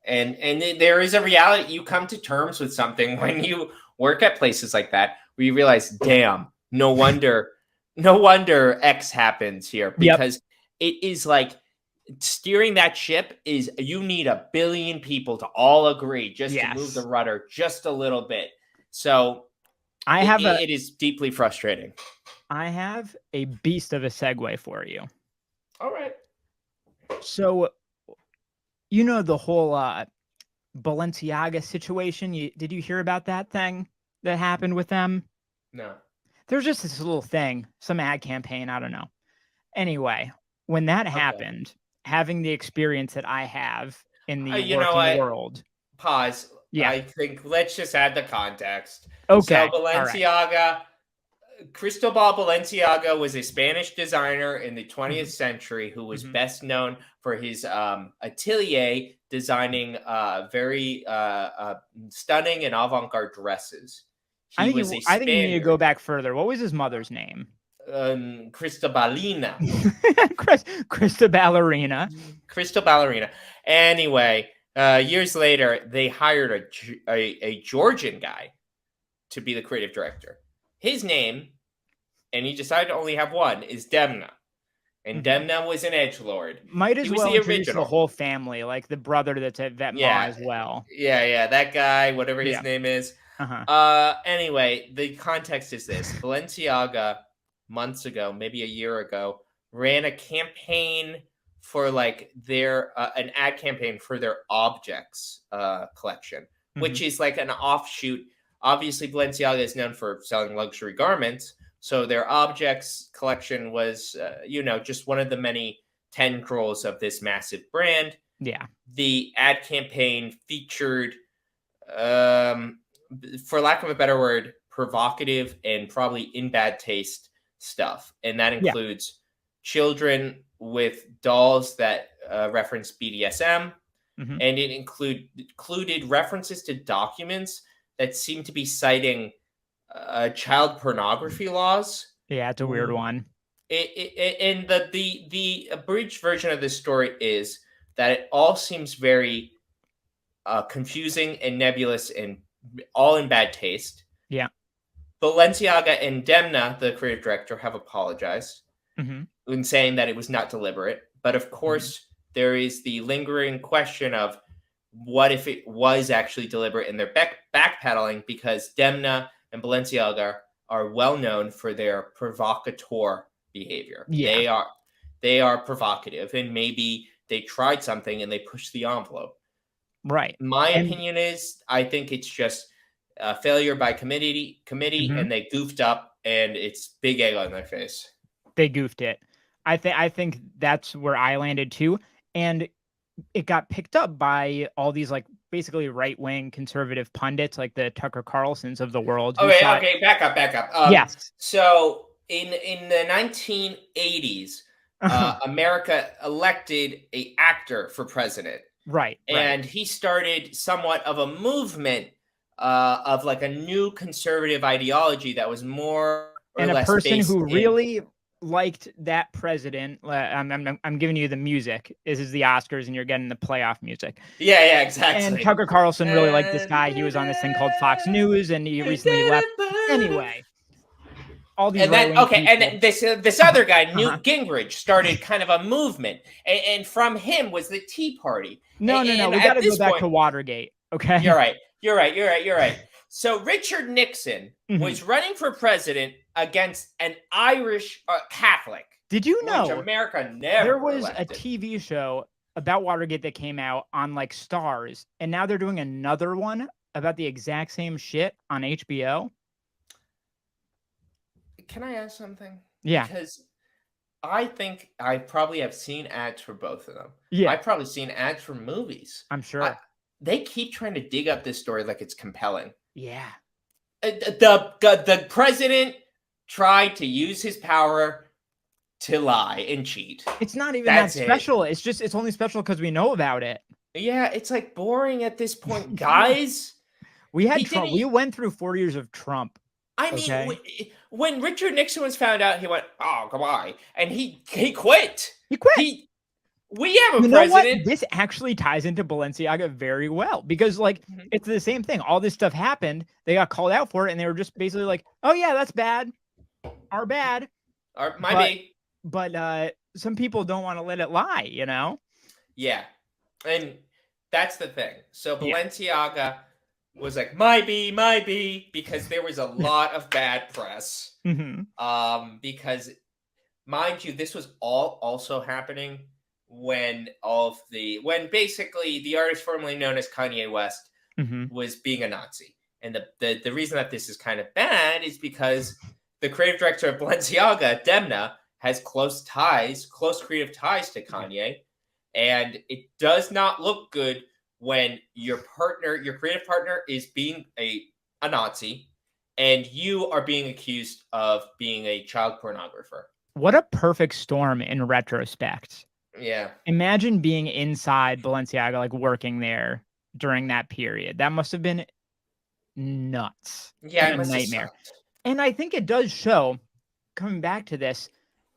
And there is a reality. You come to terms with something when you work at places like that, where you realize, damn, no wonder X happens here, because it is like steering that ship is, you need 1 billion people to all agree just to move the rudder just a little bit. So it is deeply frustrating. I have a beast of a segue for you. All right. So, you know, the whole Balenciaga situation. Did you hear about that thing that happened with them? No. There's just this little thing, some ad campaign. I don't know. Anyway, when that happened, having the experience that I have in the working world. Pause. Yeah. I think let's just add the context. Okay. So Balenciaga, Cristobal Balenciaga was a Spanish designer in the 20th century who was best known for his atelier designing very stunning and avant-garde dresses. I think you need to go back further. What was his mother's name? Cristobalina. Cristoballerina. Anyway, years later, they hired a Georgian guy to be the creative director. His name, and he decided to only have one, is Demna. And Demna was an edgelord. Might as well introduce the whole family, like the brother that's at Vetma as well. Yeah, that guy, whatever his name is. Anyway, the context is this. Balenciaga, months ago, maybe a year ago, ran a campaign for like an ad campaign for their objects collection, which is like an offshoot. Obviously, Balenciaga is known for selling luxury garments, so their objects collection was, just one of the many tendrils of this massive brand. Yeah. The ad campaign featured, for lack of a better word, provocative and probably in bad taste stuff. And that includes children with dolls that reference BDSM. And it included references to documents that seem to be citing child pornography laws. Yeah, it's a weird one. And the abridged version of this story is that it all seems very confusing and nebulous and all in bad taste. Yeah. Balenciaga and Demna, the creative director, have apologized in saying that it was not deliberate. But of course, there is the lingering question of what if it was actually deliberate, and they're backpedaling because Demna and Balenciaga are well known for their provocateur behavior. Yeah. They are provocative, and maybe they tried something and they pushed the envelope. Right. My opinion is, I think it's just a failure by committee, and they goofed up, and it's big egg on their face. They goofed it. I think that's where I landed too, and it got picked up by all these like basically right-wing conservative pundits, like the Tucker Carlsons of the world. Okay, back up. Yes. So in the 1980s, America elected an actor for president. Right. And he started somewhat of a movement of like a new conservative ideology that was more or less a person based who really liked that president. I'm giving you the music. This is the Oscars, and you're getting the playoff music. Yeah, exactly. And Tucker Carlson really liked this guy. He was on this thing called Fox News, and he recently left. Anyway, all these. And then this other guy, Newt Gingrich, started kind of a movement, and from him was the Tea Party. No. We got to go back to Watergate. Okay. You're right. So Richard Nixon was running for president against an Irish Catholic. Did you know which America never there was elected. A TV show about Watergate that came out on like Stars, and now they're doing another one about the exact same shit on HBO? Can I ask something? Yeah. Because I think I probably have seen ads for both of them. Yeah. I've probably seen ads for movies. I'm sure. They keep trying to dig up this story like it's compelling. Yeah. The president tried to use his power to lie and cheat. It's not even that special. It's only special because we know about it. Yeah, it's like boring at this point, guys. We had Trump. We went through 4 years of Trump. I mean, when Richard Nixon was found out, he went, "Oh, goodbye," and he quit. He quit. We have a You know what? president. This actually ties into Balenciaga very well because, like, it's the same thing. All this stuff happened. They got called out for it, and they were just basically like, "Oh yeah, that's bad. Our bad." Or might But be. some people don't want to let it lie, you know? Yeah. And that's the thing. So Yeah. Balenciaga was like, might be, because there was a lot of bad press. Because mind you, this was all also happening when when basically the artist formerly known as Kanye West was being a Nazi. And the reason that this is kind of bad is because the creative director of Balenciaga, Demna, has close creative ties to Kanye. And it does not look good when your creative partner, is being a Nazi, and you are being accused of being a child pornographer. What a perfect storm in retrospect. Yeah. Imagine being inside Balenciaga, like working there during that period. That must have been nuts Yeah, and it a must have nightmare. sucked. And I think it does show, coming back to this,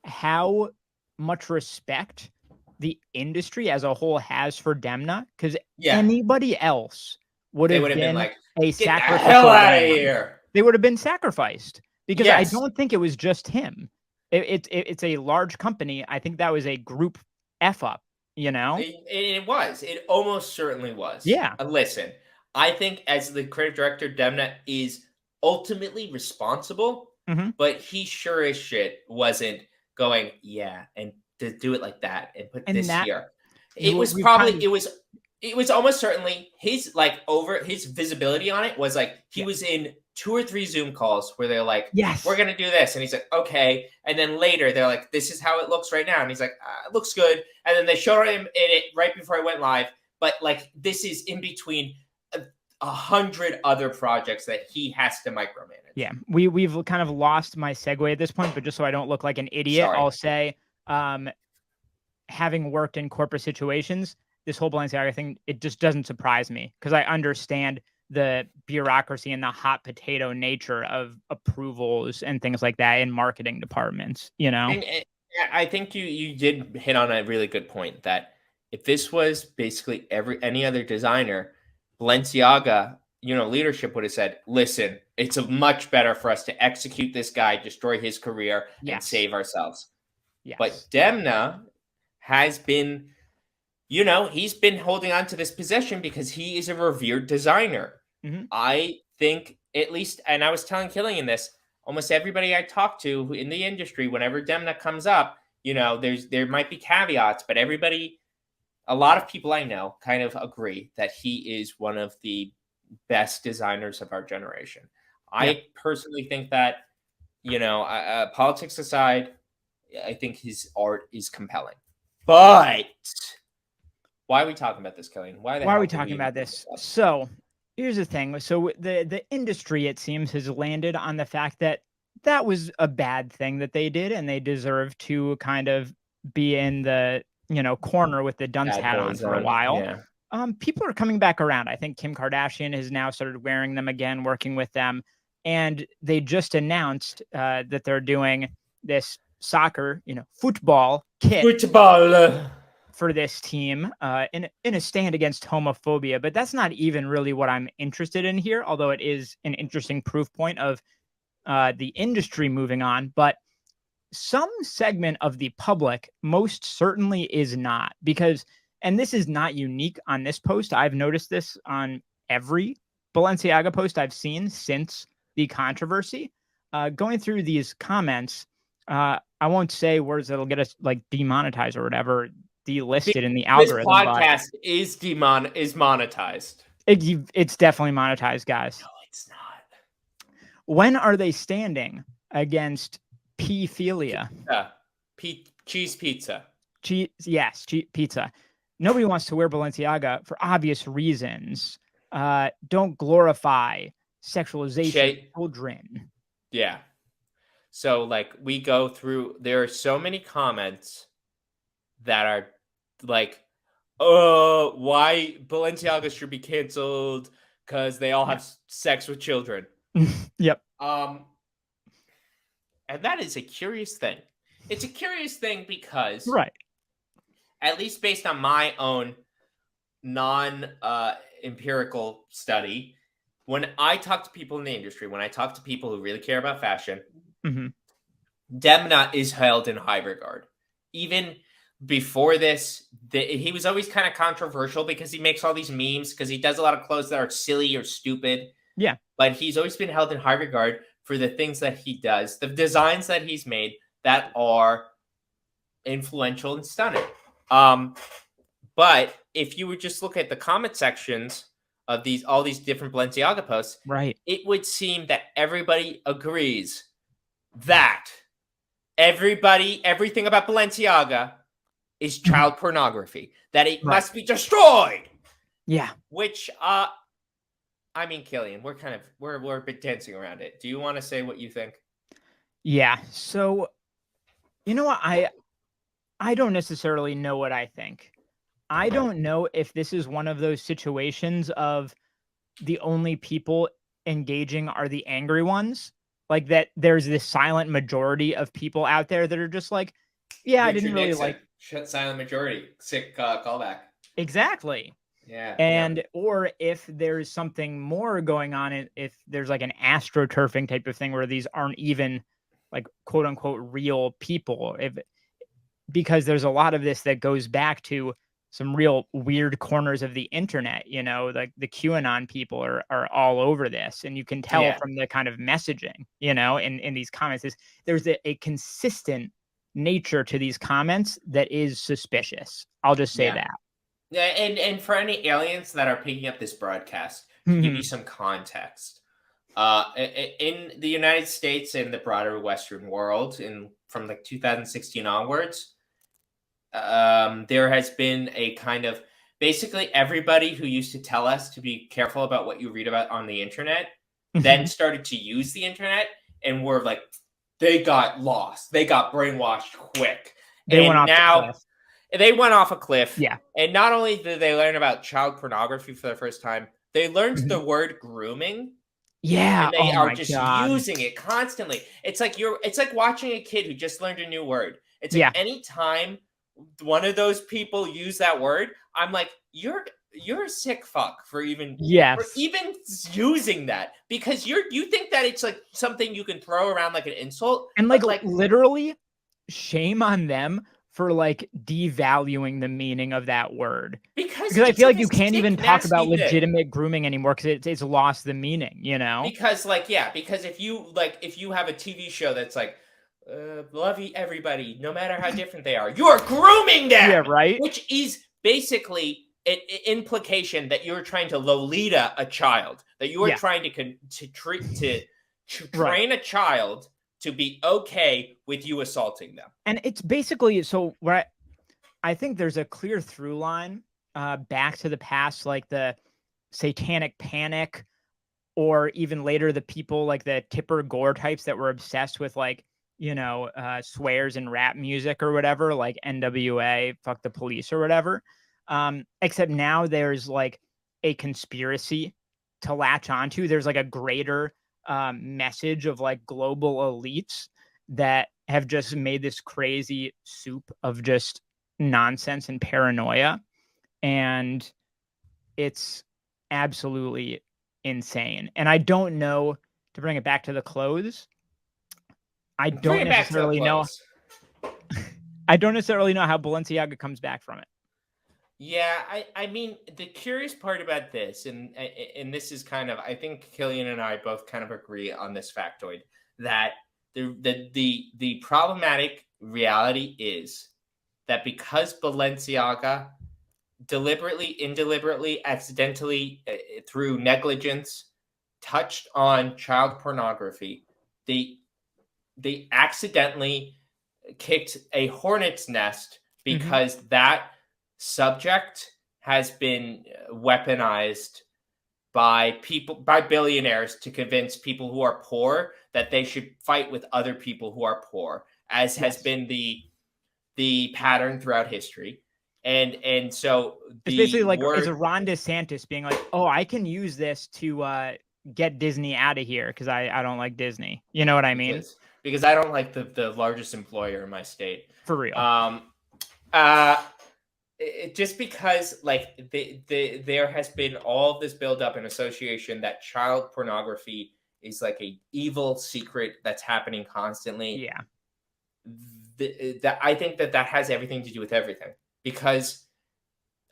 how much respect the industry as a whole has for Demna, because Yeah. anybody else would They have would have been been like, a get the hell sacrificial out of lamb. here. They would have been sacrificed because I Yes. don't think it was just him. It's a large company. I think that was a group F up, you know? It was. It almost certainly was. Yeah. Listen, I think as the creative director, Demna is ultimately responsible, Mhm. but he sure as shit wasn't going, yeah, and to do it like that and put And this that here. It was we've probably kind of it was almost certainly his over his visibility on it was like he yeah. was in 2 or 3 Zoom calls where they're like, we're Yes. gonna do this, and he's like, okay, and then later they're like, this is how it looks right now, and he's like, it looks good, and then they showed him in it right before I went live, but like this is in between 100 other projects that he has to micromanage. Yeah. We've kind of lost my segue at this point, but just so I don't look like an idiot, Sorry. I'll say, having worked in corporate situations, this whole Balenciaga thing, it just doesn't surprise me because I understand the bureaucracy and the hot potato nature of approvals and things like that in marketing departments, you know? And I think you did hit on a really good point that if this was basically any other designer, Balenciaga, leadership would have said, "Listen, it's much better for us to execute this guy, destroy his career, and Yes. save ourselves." Yes. But Demna has been, he's been holding on to this position because he is a revered designer. I think, at least, and I was telling Kilian this, almost everybody I talk to in the industry, whenever Demna comes up, there might be caveats, but a lot of people I know kind of agree that he is one of the best designers of our generation. Yeah. I personally think that, politics aside, I think his art is compelling. But why are we talking about this, Kilian? Why the Why are hell we did we talking even about bring this? this up? So here's the thing. So the industry, it seems, has landed on the fact that that was a bad thing that they did, and they deserve to kind of be in the corner with the dunce Bad hat on boys for a on, while. yeah. People are coming back around. I think Kim Kardashian has now started wearing them again, working with them, and they just announced that they're doing this soccer, football kit Football. for this team in a stand against homophobia. But that's not even really what I'm interested in here, although it is an interesting proof point of the industry moving on. But some segment of the public most certainly is not, because, and this is not unique on this post. I've noticed this on every Balenciaga post I've seen since the controversy. Going through these comments, I won't say words that'll get us like demonetized or whatever, delisted in the This algorithm, but podcast is monetized. it's definitely monetized, guys. No, it's not. When are they standing against pedophilia? Cheese pizza. Cheese, yes, pizza. Nobody wants to wear Balenciaga for obvious reasons. Don't glorify sexualization of children. Yeah. So, like, we go through, there are so many comments that are like, oh, why Balenciaga should be canceled because they all have sex with children. Yep. And that is a curious thing. It's a curious thing because right. at least based on my own non-empirical study, when I talk to people in the industry, when I talk to people who really care about fashion, Demna is held in high regard. Even before this, he was always kind of controversial because he makes all these memes, because he does a lot of clothes that are silly or stupid. Yeah. But he's always been held in high regard for the things that he does, the designs that he's made that are influential and stunning. But if you would just look at the comment sections of all these different Balenciaga posts, right, it would seem that everybody agrees that everything about Balenciaga is child pornography, that it must be destroyed. Yeah. Which, I mean, Kilian, we're a bit dancing around it. Do you want to say what you think? Yeah. So, you know what? I don't necessarily know what I think. I don't know if this is one of those situations of the only people engaging are the angry ones. Like that there's this silent majority of people out there that are just like, yeah, Richard I didn't really Nixon, like silent majority. Sick callback. Exactly. Yeah. And or if there's something more going on, if there's like an astroturfing type of thing where these aren't even like quote unquote real people, because there's a lot of this that goes back to some real weird corners of the internet, like the QAnon people are all over this. And you can tell from the kind of messaging, in these comments there's a consistent nature to these comments that is suspicious. I'll just say that. Yeah, and for any aliens that are picking up this broadcast, to give you some context, in the United States and the broader Western world, from like 2016 onwards, there has been a kind of basically everybody who used to tell us to be careful about what you read about on the internet then started to use the internet, and were like, they got lost, they got brainwashed quick, they went off a cliff. Yeah. And not only did they learn about child pornography for the first time, they learned the word grooming. Yeah. And they are just using it constantly. It's like watching a kid who just learned a new word. It's like anytime one of those people use that word, I'm like, you're a sick fuck for even using that, because you think that it's like something you can throw around like an insult, and like literally shame on them for like devaluing the meaning of that word, because I feel like you can't even talk about legitimate grooming anymore because it's lost the meaning, because if you have a TV show that's like, love everybody no matter how different they are, you're grooming them. Yeah, right. Which is basically an implication that you're trying to Lolita a child, that you are trying to train a child to be okay with you assaulting them. And it's basically, so where I think there's a clear through line back to the past, like the satanic panic, or even later the people like the Tipper Gore types that were obsessed with like, swears and rap music or whatever, like NWA, fuck the police or whatever. Except now there's like a conspiracy to latch onto. There's like a greater message of like global elites that have just made this crazy soup of just nonsense and paranoia. And it's absolutely insane. And I don't know, to bring it back to the clothes, I don't necessarily know how Balenciaga comes back from it. Yeah, I mean, the curious part about this, and this is kind of, I think Kilian and I both kind of agree on this factoid, that the problematic reality is that because Balenciaga deliberately, indeliberately, accidentally, through negligence, touched on child pornography, they accidentally kicked a hornet's nest, because that subject has been weaponized by billionaires to convince people who are poor that they should fight with other people who are poor, as has been the pattern throughout history. And so it's basically like, is a Ron DeSantis being like, oh, I can use this to get Disney out of here because I don't like Disney. You know what I mean? Because I don't like the largest employer in my state. For real. just because like there has been all of this buildup and association that child pornography is like a evil secret that's happening constantly. Yeah. That I think that has everything to do with everything, because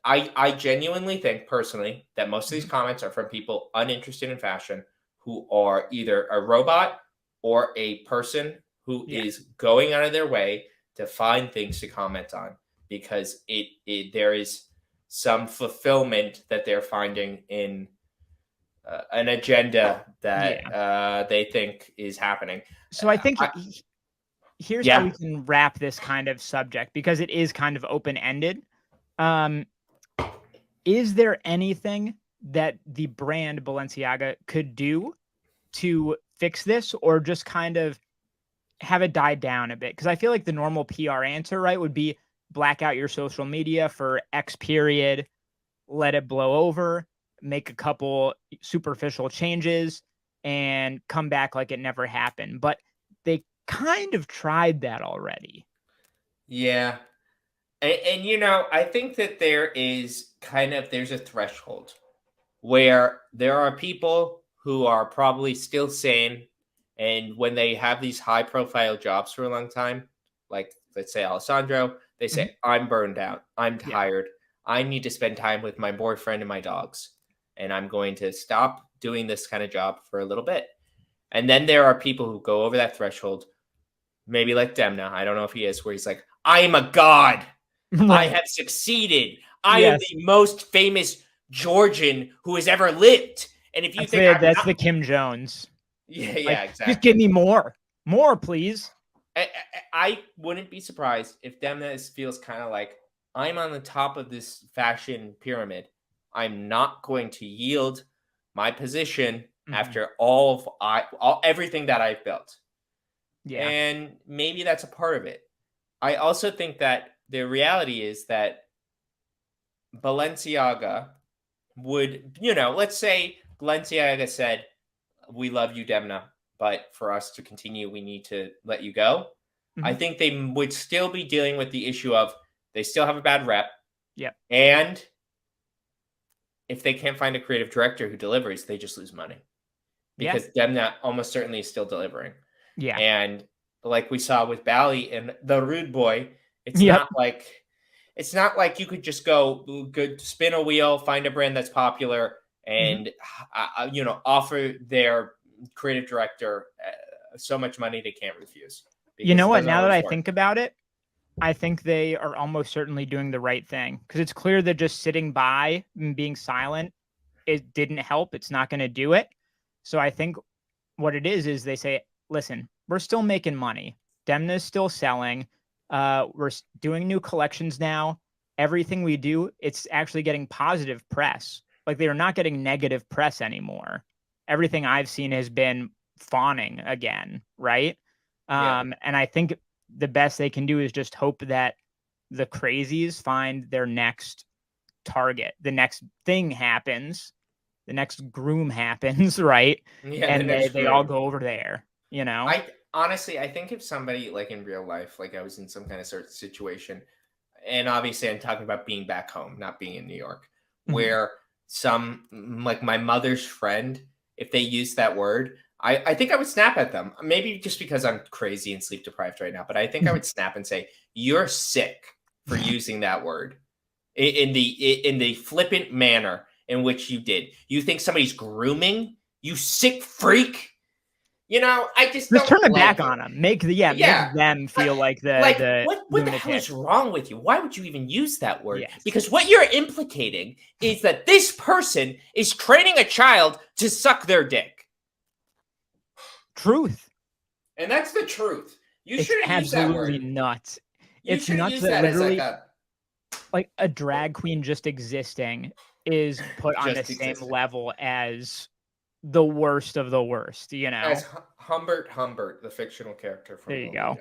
I genuinely think personally that most of these comments are from people uninterested in fashion who are either a robot or a person who is going out of their way to find things to comment on, because there is some fulfillment that they're finding in an agenda that they think is happening. So I think here's how we can wrap this kind of subject, because it is kind of open-ended. Is there anything that the brand Balenciaga could do to fix this, or just kind of have it die down a bit? Because I feel like the normal PR answer, right, would be black out your social media for X period, let it blow over, make a couple superficial changes, and come back like it never happened. But they kind of tried that already. Yeah. And I think that there's a threshold where there are people who are probably still sane, and when they have these high profile jobs for a long time, like let's say Alessandro, they say, I'm burned out, I'm tired, I need to spend time with my boyfriend and my dogs, and I'm going to stop doing this kind of job for a little bit. And then there are people who go over that threshold, maybe like Demna, I don't know if he is, where he's like, I am a god. I have succeeded. I am the most famous Georgian who has ever lived. And if you that's the Kim Jones. Yeah, exactly. Just give me more, please. I wouldn't be surprised if Demna feels kind of like, I'm on the top of this fashion pyramid. I'm not going to yield my position after everything that I've built. Yeah. And maybe that's a part of it. I also think that the reality is that Balenciaga would, let's say Balenciaga said, we love you, Demna, but for us to continue, we need to let you go. I think they would still be dealing with the issue of they still have a bad rep. Yeah. And if they can't find a creative director who delivers, they just lose money. Because Demna almost certainly is still delivering. Yeah. And like we saw with Bali and the Rude Boy, it's not like you could just go spin a wheel, find a brand that's popular, and offer their creative director so much money they can't refuse. You know what? Now that I think about it, I think they are almost certainly doing the right thing, because it's clear that just sitting by and being silent, it didn't help. It's not going to do it. So I think what it is they say, listen, we're still making money. Demna is still selling. We're doing new collections now. Everything we do, it's actually getting positive press. Like, they are not getting negative press anymore. Everything I've seen has been fawning again, right? And I think the best they can do is just hope that the crazies find their next target. The next thing happens. The next groom happens, right? Yeah, and they all go over there, Honestly, I think if somebody, like in real life, like I was in some kind of certain situation, and obviously I'm talking about being back home, not being in New York, where like my mother's friend, if they use that word, I think I would snap at them. Maybe just because I'm crazy and sleep deprived right now, but I think I would snap and say, you're sick for using that word in the flippant manner in which you did. You think somebody's grooming? You sick freak! I just turn it back on them. Make them feel like what the hell is wrong with you? Why would you even use that word? Yes. Because what you're implicating is that this person is training a child to suck their dick. Truth. And that's the truth. You shouldn't use that word. Absolutely nuts. It's nuts that literally like a drag queen just existing is put on the same level as the worst of the worst, As Humbert, the fictional character from There you go.